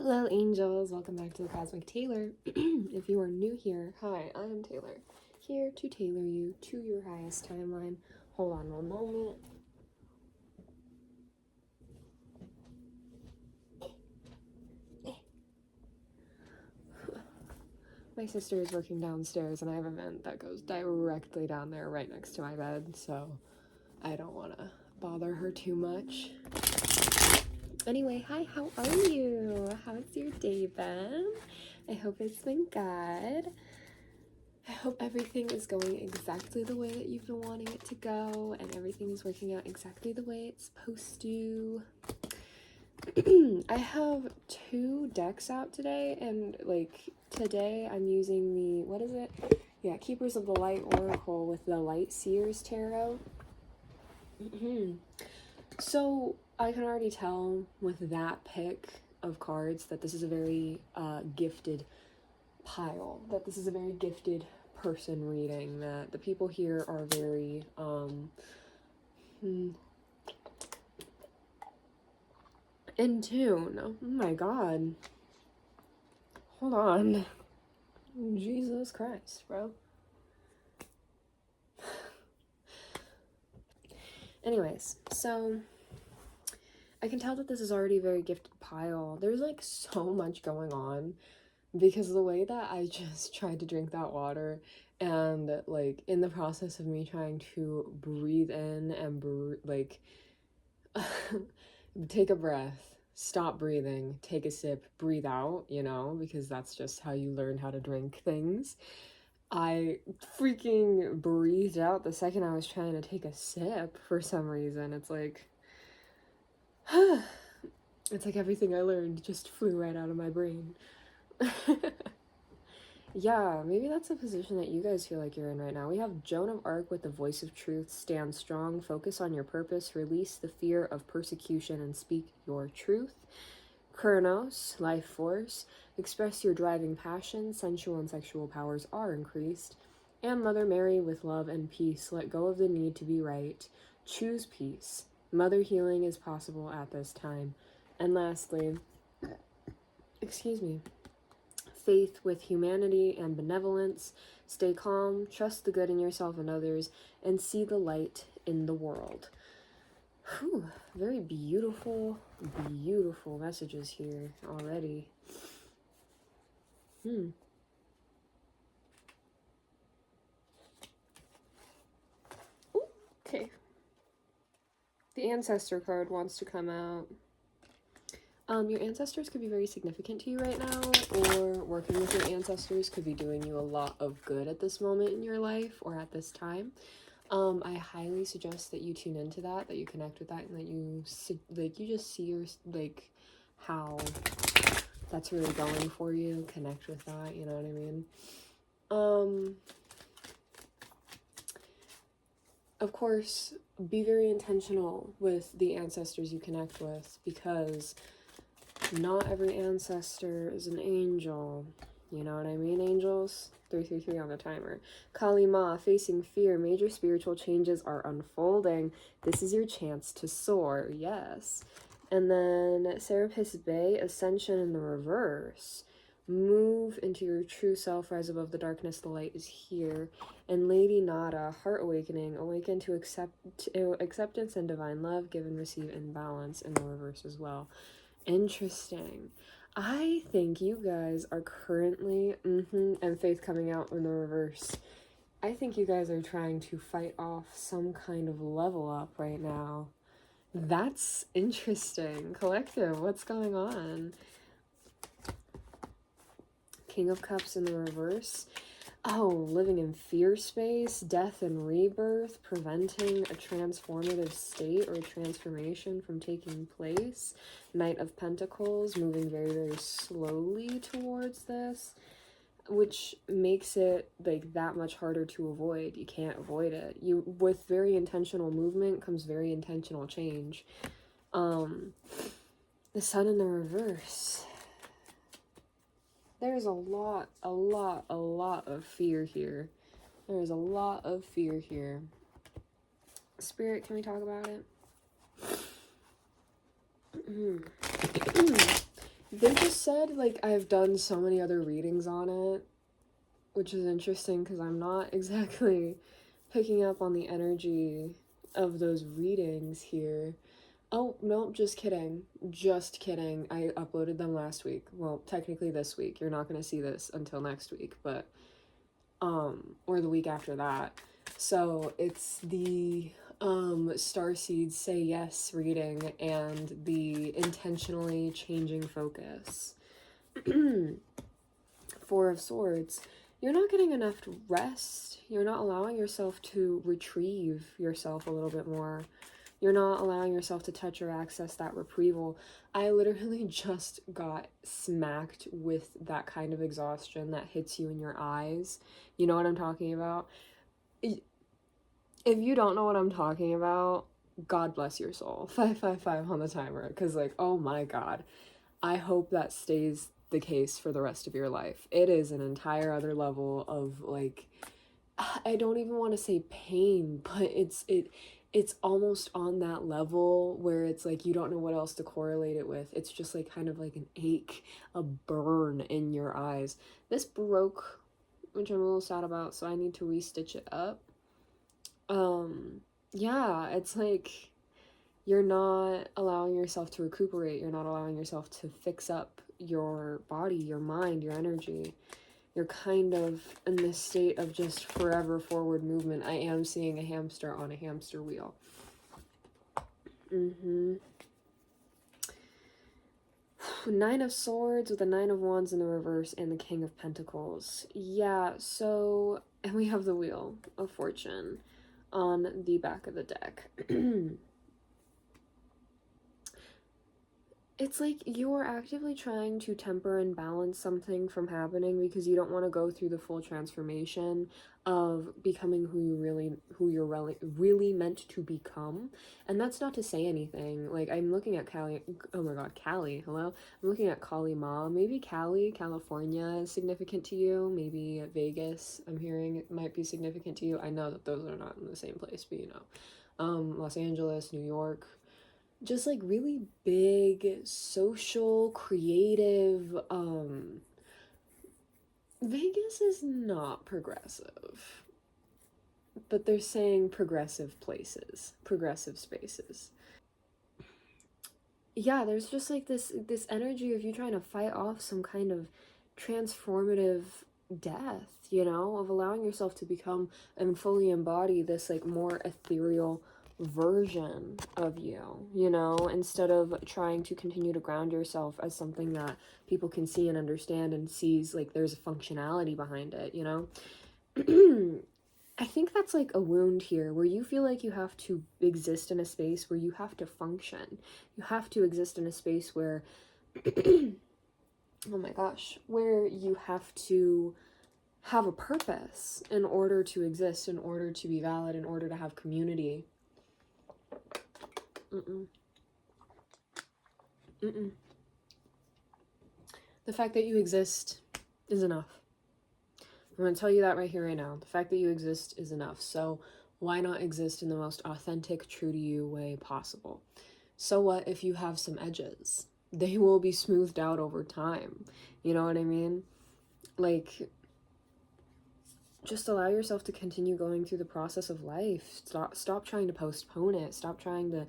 Hello angels, welcome back to the Cosmic Tailor. If you are new here, hi, I am Taylor, here to tailor you to your highest timeline. Hold on one moment. My sister is working downstairs and I have a vent that goes directly down there right next to my bed, so I don't want to bother her too much. Anyway, hi, how are you? How's your day been? I hope it's been good. I hope everything is going exactly the way that you've been wanting it to go and everything is working out exactly the way it's supposed to. I have 2 decks out today, and like today I'm using the, what is it? Yeah, Keepers of the Light Oracle with the Light Seers Tarot. So I can already tell with that pick of cards that this is a very gifted pile, that this is a very gifted person reading, that the people here are very in tune. Oh my god, hold on, Jesus Christ, bro. Anyways, so I can tell that this is already a very gifted pile. There's like so much going on because of the way that I just tried to drink that water, and like in the process of me trying to breathe in and like take a breath, stop breathing, take a sip, breathe out, you know, because that's just how you learn how to drink things. I freaking breathed out the second I was trying to take a sip for some reason. It's like it's like everything I learned just flew right out of my brain. Yeah, maybe that's a position that you guys feel like you're in right now. We have Joan of Arc with the voice of truth. Stand strong, focus on your purpose, release the fear of persecution, and speak your truth. Kronos, life force. Express your driving passion. Sensual and sexual powers are increased. And Mother Mary with love and peace. Let go of the need to be right. Choose peace. Mother healing is possible at this time. And lastly, excuse me, faith with humanity and benevolence. Stay calm, trust the good in yourself and others, and see the light in the world. Whew, very beautiful, beautiful messages here already. Ooh, okay. The Ancestor card wants to come out. Your ancestors could be very significant to you right now, or working with your ancestors could be doing you a lot of good at this moment in your life or at this time. I highly suggest that you tune into that, that you connect with that, and that you you just see your how that's really going for you. Connect with that, you know what I mean? Of course, be very intentional with the ancestors you connect with, because not every ancestor is an angel. You know what I mean, angels? 333 on the timer. Kali Ma, facing fear. Major spiritual changes are unfolding. This is your chance to soar. Yes. And then Serapis Bay, Ascension in the reverse. Move into your true self. Rise above the darkness. The light is here. And Lady Nada, Heart Awakening. Awaken to acceptance and divine love. Give and receive in balance in the reverse as well. Interesting. I think you guys are currently, and Faith coming out in the reverse. I think you guys are trying to fight off some kind of level up right now. That's interesting. Collective, what's going on? King of Cups in the reverse. Oh, living in fear space, death and rebirth, preventing a transformative state or a transformation from taking place. Knight of Pentacles, moving very, very slowly towards this, which makes it like that much harder to avoid. You can't avoid it. With very intentional movement comes very intentional change. The Sun in the reverse. There's a lot of fear here. There's a lot of fear here. Spirit, can we talk about it? They just said, like, I've done so many other readings on it, which is interesting because I'm not exactly picking up on the energy of those readings here. Oh, no, just kidding. Just kidding. I uploaded them last week. Well, technically this week. You're not going to see this until next week, but, or the week after that. So it's the, Starseeds Say Yes reading and the intentionally changing focus. Four of Swords. You're not getting enough rest. You're not allowing yourself to retrieve yourself a little bit more. You're not allowing yourself to touch or access that retrieval. I literally just got smacked with that kind of exhaustion that hits you in your eyes. You know what I'm talking about? If you don't know what I'm talking about, God bless your soul. 555 on the timer. Because, like, oh my God. I hope that stays the case for the rest of your life. It is an entire other level of, like, I don't even want to say pain, but it's almost on that level where it's like you don't know what else to correlate it with. It's just like kind of like an ache, a burn in your eyes. This broke, which I'm a little sad about, so I need to restitch it up. Yeah, it's like you're not allowing yourself to recuperate. You're not allowing yourself to fix up your body, your mind, your energy. You're kind of in this state of just forever forward movement. I am seeing a hamster on a hamster wheel. Nine of Swords with the Nine of Wands in the reverse and the King of Pentacles. Yeah, so, and we have the Wheel of Fortune on the back of the deck. It's like you're actively trying to temper and balance something from happening because you don't want to go through the full transformation of becoming who you're really meant to become. And that's not to say anything. Like, I'm looking at Cali. Oh my God, Cali. Hello. I'm looking at Kali Ma. Maybe Cali, California is significant to you. Maybe Vegas, I'm hearing it might be significant to you. I know that those are not in the same place, but you know, Los Angeles, New York. Just like really big social creative Vegas is not progressive, but they're saying progressive places, progressive spaces. Yeah, there's just like this energy of you trying to fight off some kind of transformative death, you know, of allowing yourself to become and fully embody this like more ethereal version of you, you know, instead of trying to continue to ground yourself as something that people can see and understand and sees like there's a functionality behind it, you know. I think that's like a wound here where you feel like you have to exist in a space where you have to function. You have to exist in a space where oh my gosh, where you have to have a purpose in order to exist, in order to be valid, in order to have community. The fact that you exist is enough. I'm going to tell you that right here, right now. The fact that you exist is enough. So why not exist in the most authentic, true to you way possible? So what if you have some edges? They will be smoothed out over time. You know what I mean? Like, just allow yourself to continue going through the process of life. Stop trying to postpone it. Stop trying to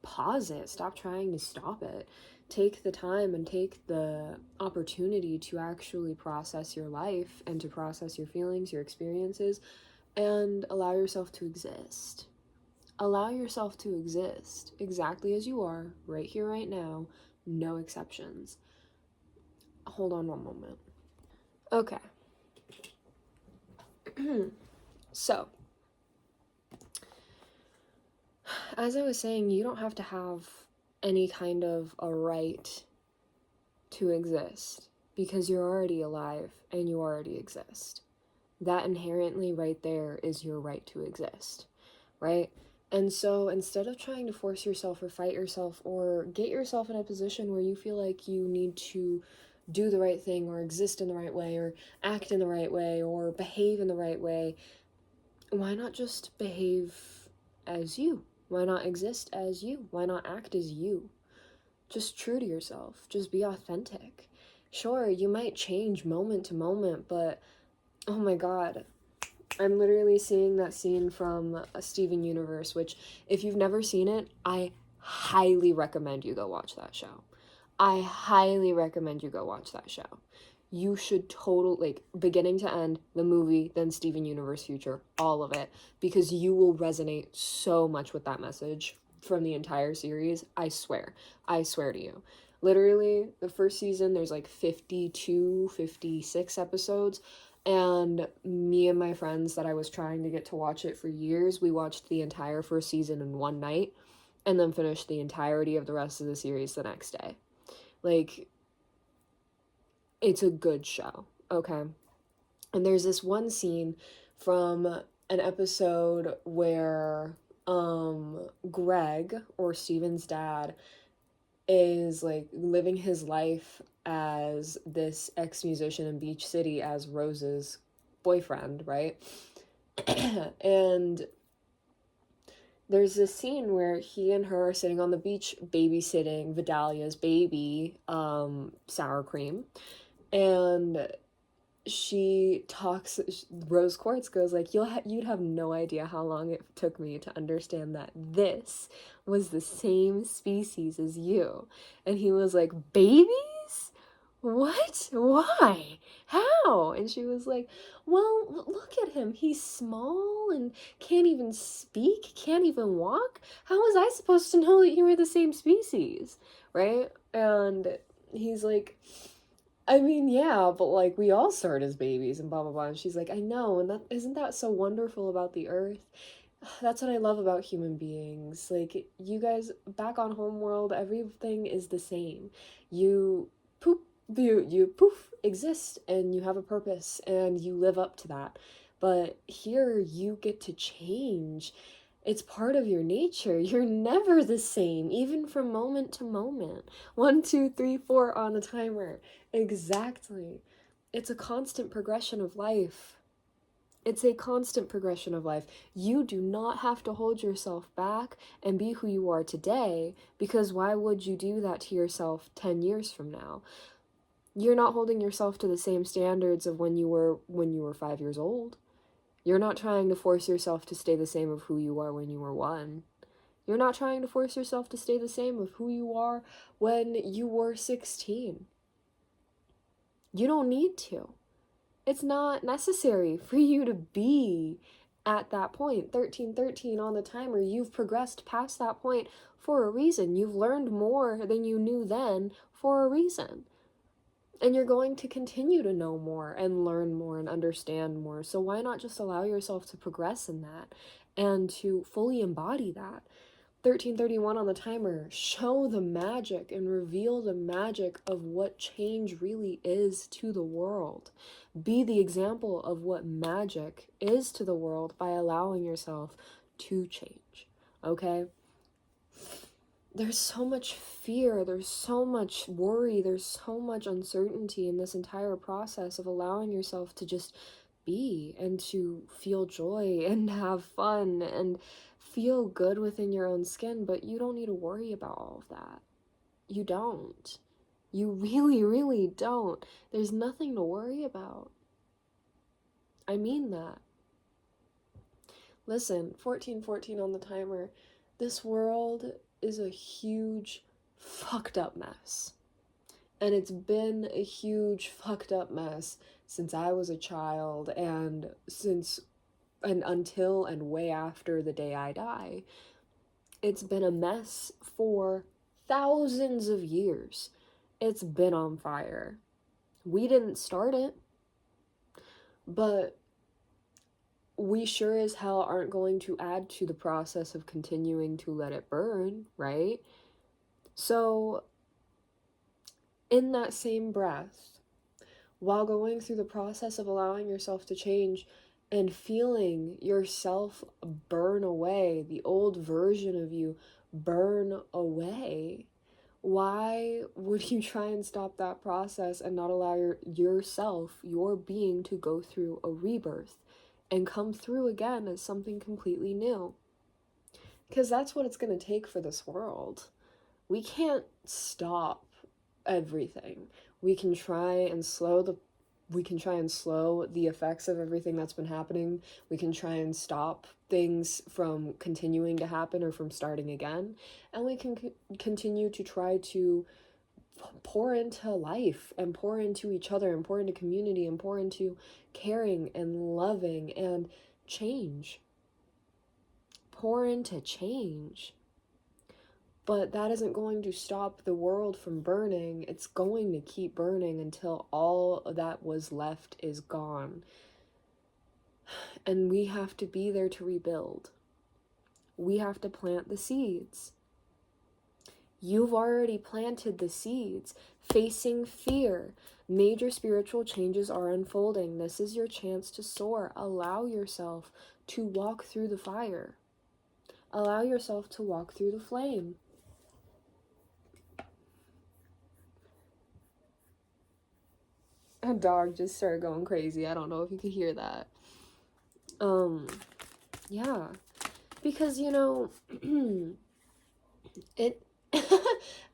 pause it. Stop trying to stop it. Take the time and take the opportunity to actually process your life and to process your feelings, your experiences, and allow yourself to exist. Allow yourself to exist exactly as you are, right here, right now, no exceptions. Hold on one moment. Okay. So, as I was saying, you don't have to have any kind of a right to exist because you're already alive and you already exist. That inherently right there is your right to exist, right? And so instead of trying to force yourself or fight yourself or get yourself in a position where you feel like you need to do the right thing or exist in the right way or act in the right way or behave in the right way, why not just behave as you? Why not exist as you? Why not act as you? Just true to yourself. Just be authentic. Sure, you might change moment to moment, but oh my god, I'm literally seeing that scene from Steven Universe, which, if you've never seen it, I highly recommend you go watch that show. I highly recommend you go watch that show. You should like, beginning to end, the movie, then Steven Universe Future, all of it, because you will resonate so much with that message from the entire series. I swear to you. Literally, the first season, there's like 52, 56 episodes, and me and my friends that I was trying to get to watch it for years, we watched the entire first season in one night, and then finished the entirety of the rest of the series the next day. Like, it's a good show, okay? And there's this one scene from an episode where Greg, or Steven's dad, is like living his life as this ex-musician in Beach City as Rose's boyfriend, right? And there's this scene where he and her are sitting on the beach babysitting Vidalia's baby, Sour Cream, and she talks, Rose Quartz goes like, you'd have no idea how long it took me to understand that this was the same species as you. And he was like, babies? What? Why? How? And she was like, well, look at him. He's small and can't even speak, can't even walk. How was I supposed to know that you were the same species? Right? And he's like, I mean, yeah, but like we all start as babies and blah blah blah. And she's like, I know, and isn't that so wonderful about the earth? That's what I love about human beings. Like, you guys, back on homeworld, everything is the same. You poop, you poof, exist, and you have a purpose, and you live up to that. But here, you get to change. It's part of your nature. You're never the same, even from moment to moment. 1, 2, 3, 4 on the timer. Exactly. It's a constant progression of life. It's a constant progression of life. You do not have to hold yourself back and be who you are today, because why would you do that to yourself 10 years from now? You're not holding yourself to the same standards of when you were 5 years old. You're not trying to force yourself to stay the same of who you are when you were 1. You're not trying to force yourself to stay the same of who you are when you were 16. You don't need to. It's not necessary for you to be at that point. 1313 on the timer. You've progressed past that point for a reason. You've learned more than you knew then for a reason. And you're going to continue to know more and learn more and understand more. So why not just allow yourself to progress in that and to fully embody that? 1331 on the timer. Show the magic and reveal the magic of what change really is to the world. Be the example of what magic is to the world by allowing yourself to change. Okay? There's so much fear, there's so much worry, there's so much uncertainty in this entire process of allowing yourself to just be and to feel joy and have fun and feel good within your own skin, but you don't need to worry about all of that. You don't. You really, really don't. There's nothing to worry about. I mean that. Listen, 1414 on the timer. This world is a huge fucked up mess. And it's been a huge fucked up mess since I was a child and until and way after the day I die. It's been a mess for thousands of years. It's been on fire. We didn't start it, but we sure as hell aren't going to add to the process of continuing to let it burn, right? So, in that same breath, while going through the process of allowing yourself to change and feeling yourself burn away, the old version of you burn away, why would you try and stop that process and not allow yourself, your being, to go through a rebirth and come through again as something completely new? Because that's what it's going to take for this world. we can't stop everything. We can try and slow the effects of everything that's been happening. We can try and stop things from continuing to happen or from starting again. And we can continue to try to pour into life and pour into each other and pour into community and pour into caring and loving and change. Pour into change. But that isn't going to stop the world from burning. It's going to keep burning until all that was left is gone. And we have to be there to rebuild. We have to plant the seeds. You've already planted the seeds. Facing fear. Major spiritual changes are unfolding. This is your chance to soar. Allow yourself to walk through the fire. Allow yourself to walk through the flame. A dog just started going crazy. I don't know if you could hear that. Yeah. Because, you know,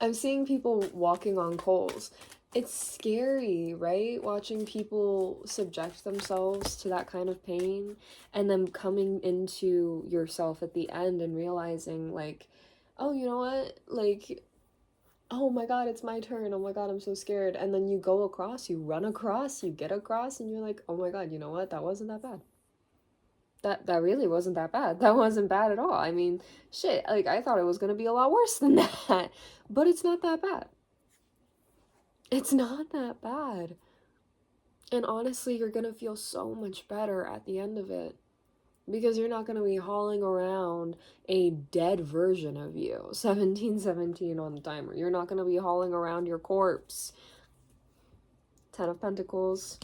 I'm seeing people walking on coals. It's scary, right? Watching people subject themselves to that kind of pain and then coming into yourself at the end and realizing, like, oh, you know what? Like, oh my God, it's my turn. Oh my God, I'm so scared. And then you go across, you run across, you get across, and you're like, oh my God, you know what? That wasn't that bad. That really wasn't that bad. That wasn't bad at all. I mean, shit, like, I thought it was gonna be a lot worse than that. But it's not that bad. It's not that bad. And honestly, you're gonna feel so much better at the end of it. Because you're not going to be hauling around a dead version of you. 1717 on the timer. You're not going to be hauling around your corpse. 10 of Pentacles.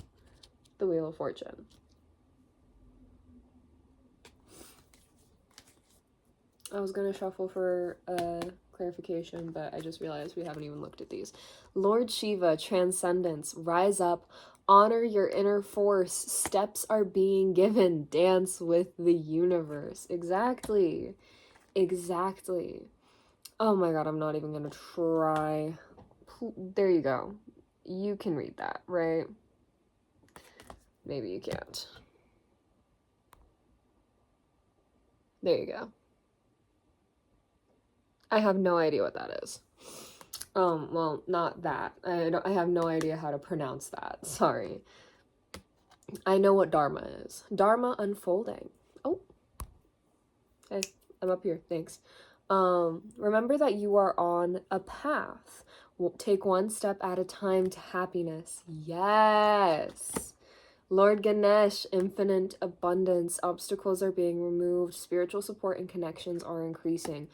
The Wheel of Fortune. I was going to shuffle for clarification, but I just realized we haven't even looked at these. Lord Shiva, Transcendence. Rise up. Honor your inner force. Steps are being given. Dance with the universe. Exactly. Exactly. Oh my God, I'm not even gonna try. There you go. You can read that, right? Maybe you can't. There you go. I have no idea what that is. Well, not that. I have no idea how to pronounce that. Sorry. I know what Dharma is. Dharma unfolding. Oh. Hey, I'm up here. Thanks. Remember that you are on a path. Take one step at a time to happiness. Yes. Lord Ganesh, infinite abundance. Obstacles are being removed. Spiritual support and connections are increasing.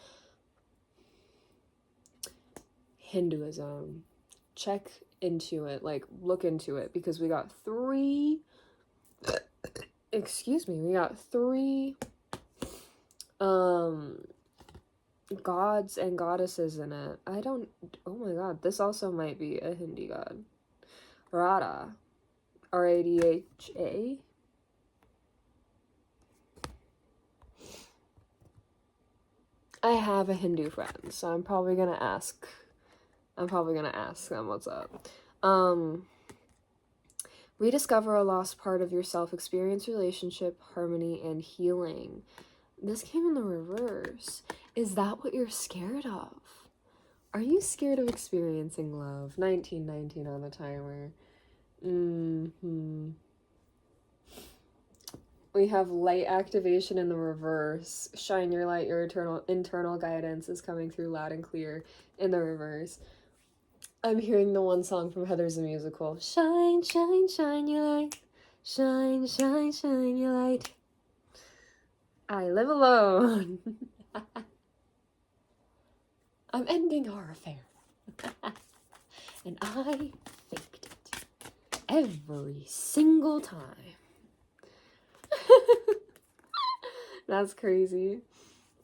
Hinduism. Check into it. Like, look into it. Because we got three... Excuse me. We got three... gods and goddesses in it. Oh my God, this also might be a Hindi god. Radha. Radha. I have a Hindu friend, so I'm probably gonna ask them what's up. Rediscover a lost part of yourself. Experience relationship, harmony, and healing. This came in the reverse. Is that what you're scared of? Are you scared of experiencing love? 1919 on the timer. We have light activation in the reverse. Shine your light, your internal guidance is coming through loud and clear in the reverse. I'm hearing the one song from Heather's the Musical. Shine, shine, shine your light. Shine, shine, shine your light. I live alone. I'm ending our affair. And I faked it. Every single time. That's crazy.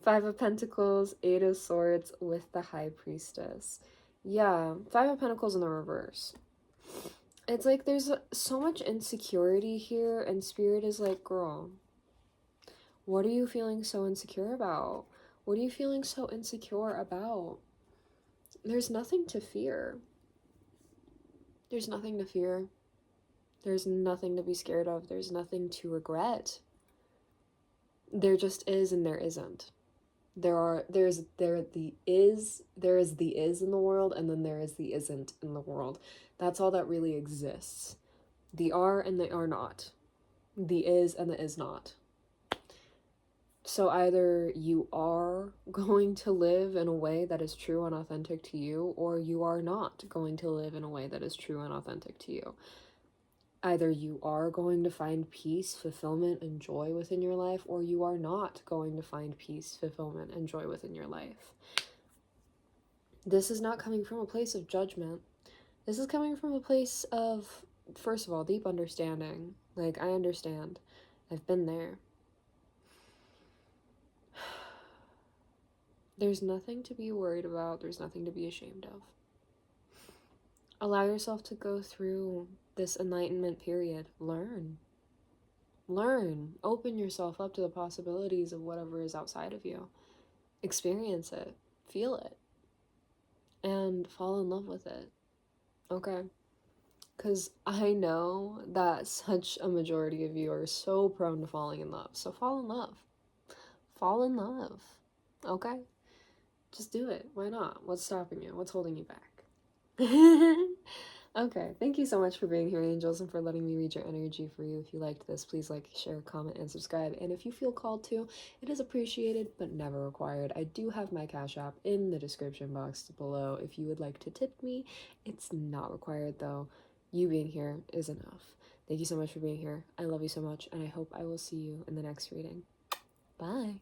5 of Pentacles, 8 of Swords with the High Priestess. Yeah, 5 of Pentacles in the reverse. It's like there's so much insecurity here, and Spirit is like, girl, what are you feeling so insecure about? What are you feeling so insecure about? there's nothing to fear. There's nothing to fear. There's nothing to be scared of. There's nothing to regret. There just is and there isn't. There is the is in the world, and then there is the isn't in the world. That's all that really exists. The are and the are not. The is and the is not. So either you are going to live in a way that is true and authentic to you, or you are not going to live in a way that is true and authentic to you. Either you are going to find peace, fulfillment, and joy within your life, or you are not going to find peace, fulfillment, and joy within your life. This is not coming from a place of judgment. This is coming from a place of, first of all, deep understanding. Like, I understand. I've been there. There's nothing to be worried about. There's nothing to be ashamed of. Allow yourself to go through this enlightenment period. Learn. Open yourself up to the possibilities of whatever is outside of you. Experience it. Feel it. And fall in love with it. Okay? Because I know that such a majority of you are so prone to falling in love. So fall in love. Fall in love. Okay? Just do it. Why not? What's stopping you? What's holding you back? Okay, thank you so much for being here, angels, and for letting me read your energy for you. If you liked this, please like, share, comment, and subscribe. And if you feel called to, it is appreciated but never required. I do have my Cash App in the description box below if you would like to tip me. It's not required, though. You being here is enough. Thank you so much for being here. I love you so much, and I hope I will see you in the next reading. Bye.